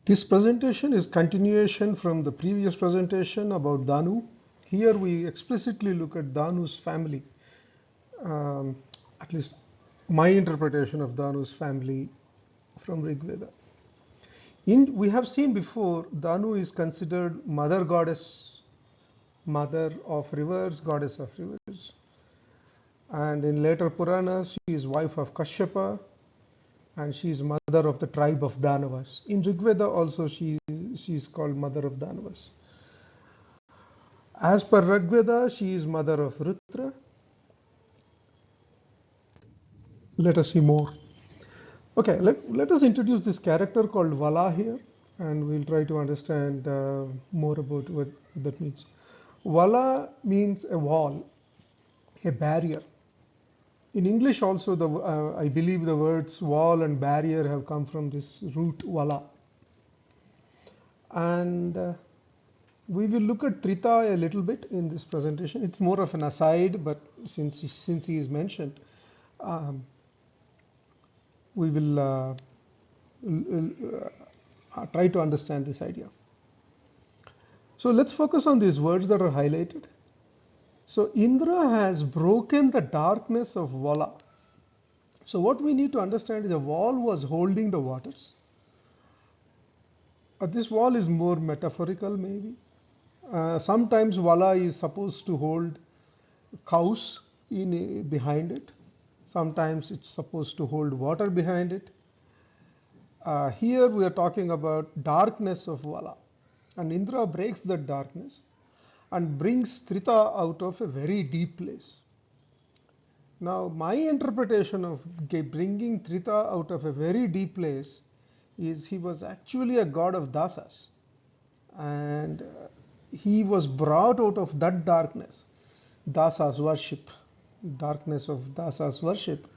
This presentation is continuation from the previous presentation about Danu. Here we explicitly look at Danu's family, um, at least my interpretation of Danu's family from Rigveda. We have seen before, Danu is considered mother goddess, mother of rivers, goddess of rivers. And in later Puranas, she is wife of Kashyapa, and she is mother of the tribe of Danavas. In Rigveda also she is called mother of Danavas. As per Rigveda, she is mother of Vrtra. Let us see more. Okay, let us introduce this character called Vala here, and we'll try to understand more about what that means. Vala means a wall, a barrier. In English also, I believe the words wall and barrier have come from this root Vala. And we will look at Trita a little bit in this presentation. It's more of an aside, but since he is mentioned, we will try to understand this idea. So let's focus on these words that are highlighted. So Indra has broken the darkness of Vala. So what we need to understand is a wall was holding the waters. This wall is more metaphorical maybe. Sometimes Vala is supposed to hold cows behind it. Sometimes it's supposed to hold water behind it. Here we are talking about darkness of Vala. And Indra breaks that darkness and brings Trita out of a very deep place. Now, my interpretation of bringing Trita out of a very deep place is he was actually a god of dasas. And he was brought out of that darkness, dasas worship, darkness of dasas worship.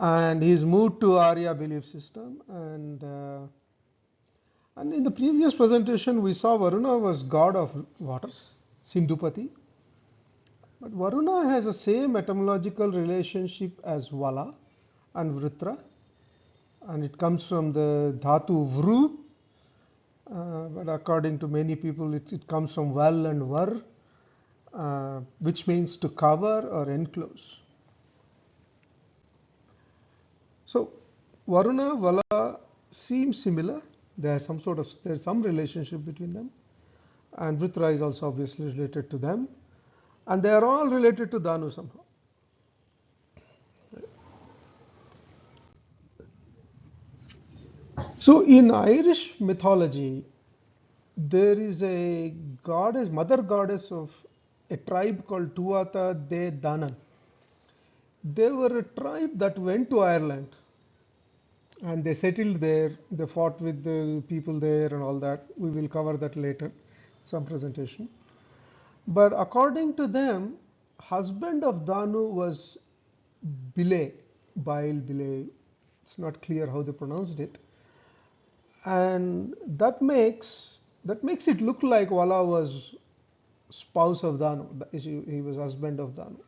And he's moved to Arya belief system. And in the previous presentation, we saw Varuna was god of waters, Sindhupati. But Varuna has the same etymological relationship as Vala and Vrtra, and it comes from the Dhatu Vru, but according to many people it comes from Val and Var, which means to cover or enclose. So Varuna, Vala seem similar. There's some relationship between them, and Vrtra is also obviously related to them. And they are all related to Danu somehow. So in Irish mythology, there is a goddess, mother goddess of a tribe called Tuatha De Danann. They were a tribe that went to Ireland and they settled there. They fought with the people there and all that. We will cover that later, some presentation. But according to them, husband of Danu was Bile, Bile. It's not clear how they pronounced it, and that makes it look like Vala was spouse of Danu. He was husband of Danu.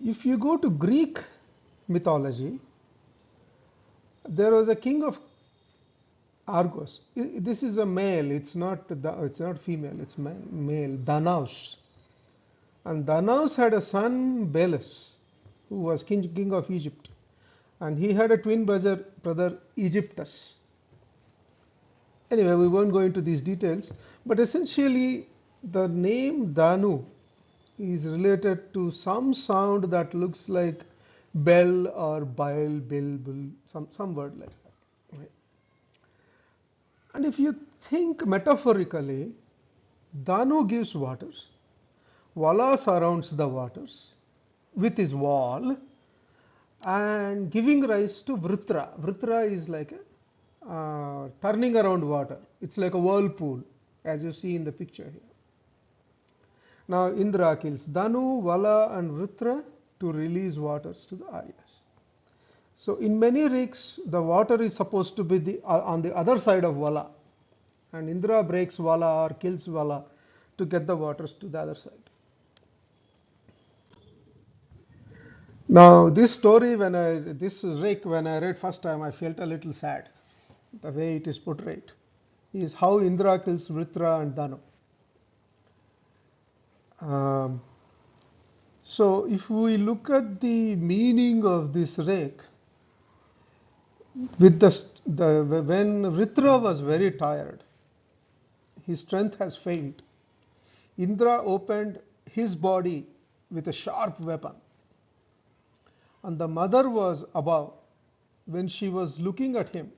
If you go to Greek mythology, there was a king of Argos. This is a male. It's not female. It's male. Danaus. And Danaus had a son, Belus, who was king of Egypt. And he had a twin brother Egyptus. Anyway, we won't go into these details. But essentially, the name Danu is related to some sound that looks like bell or bile, bill, bull, some word like that. Right? And if you think metaphorically, Danu gives waters. Vala surrounds the waters with his wall and giving rise to Vrtra. Vrtra is like a turning around water. It's like a whirlpool, as you see in the picture here. Now Indra kills Danu, Vala and Vrtra to release waters to the Aryas. So in many rigs, the water is supposed to be on the other side of Vala. And Indra breaks Vala or kills Vala to get the waters to the other side. Now this story, when I read first time, I felt a little sad. the way it is portrayed, is how Indra kills Vrtra and Danu. So if we look at the meaning of this rake, with when Vrtra was very tired, his strength has failed. Indra opened his body with a sharp weapon, and the mother was above. When she was looking at him,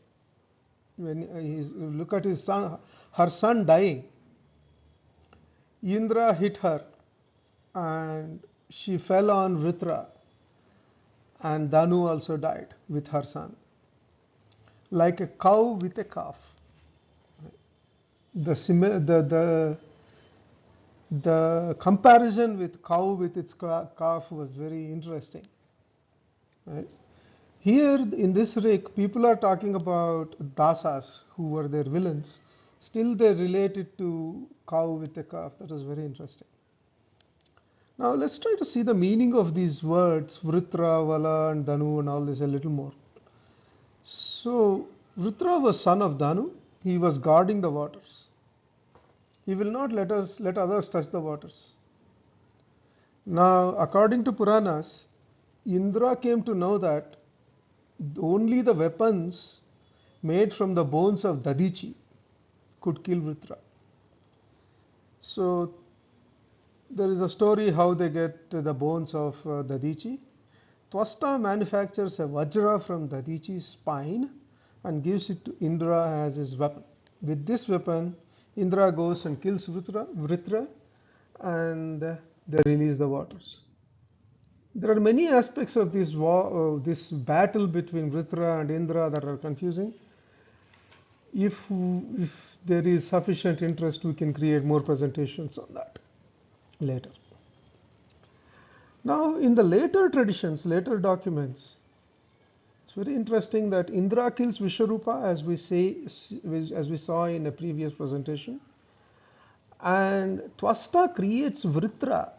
when look at his son, her son dying, Indra hit her, and she fell on Vrtra, and Danu also died with her son, like a cow with a calf. The comparison with cow with its calf was very interesting. Right? Here in this rake, people are talking about dasas who were their villains. Still, they relate it to cow with a calf. That was very interesting. Now, let's try to see the meaning of these words, Vrtra, Vala, and Danu, and all this a little more. So, Vrtra was son of Danu. He was guarding the waters. He will not let others touch the waters. Now, according to Puranas, Indra came to know that only the weapons made from the bones of Dadichi could kill Vrtra. So there is a story how they get the bones of Dadichi. Tvasta manufactures a Vajra from Dadichi's spine and gives it to Indra as his weapon. With this weapon, Indra goes and kills Vrtra, and they release the waters. There are many aspects of this war, this battle between Vrtra and Indra that are confusing. If there is sufficient interest, we can create more presentations on that later. Now, in the later traditions, later documents, it's very interesting that Indra kills Visvarupa, as we saw in a previous presentation, and Tvasta creates Vrtra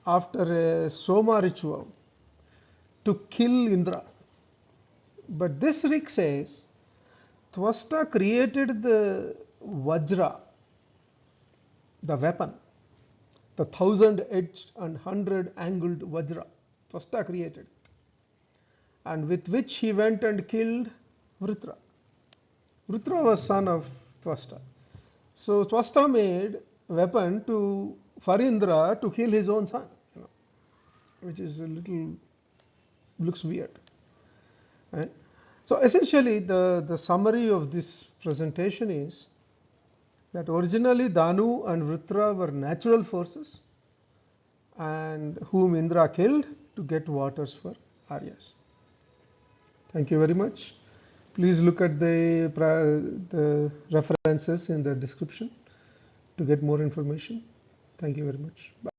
after a Soma ritual to kill Indra. But this Rik says Tvasta created the Vajra, the weapon, the 1,000-edged and 100-angled Vajra. Tvasta created it, and with which he went and killed Vrtra. Vrtra was son of Tvasta. So Tvasta made a weapon for Indra to kill his own son, which is looks weird. Right? So essentially, the summary of this presentation is that originally Danu and Vrtra were natural forces, and whom Indra killed to get waters for Aryas. Thank you very much. Please look at the references in the description to get more information. Thank you very much. Bye.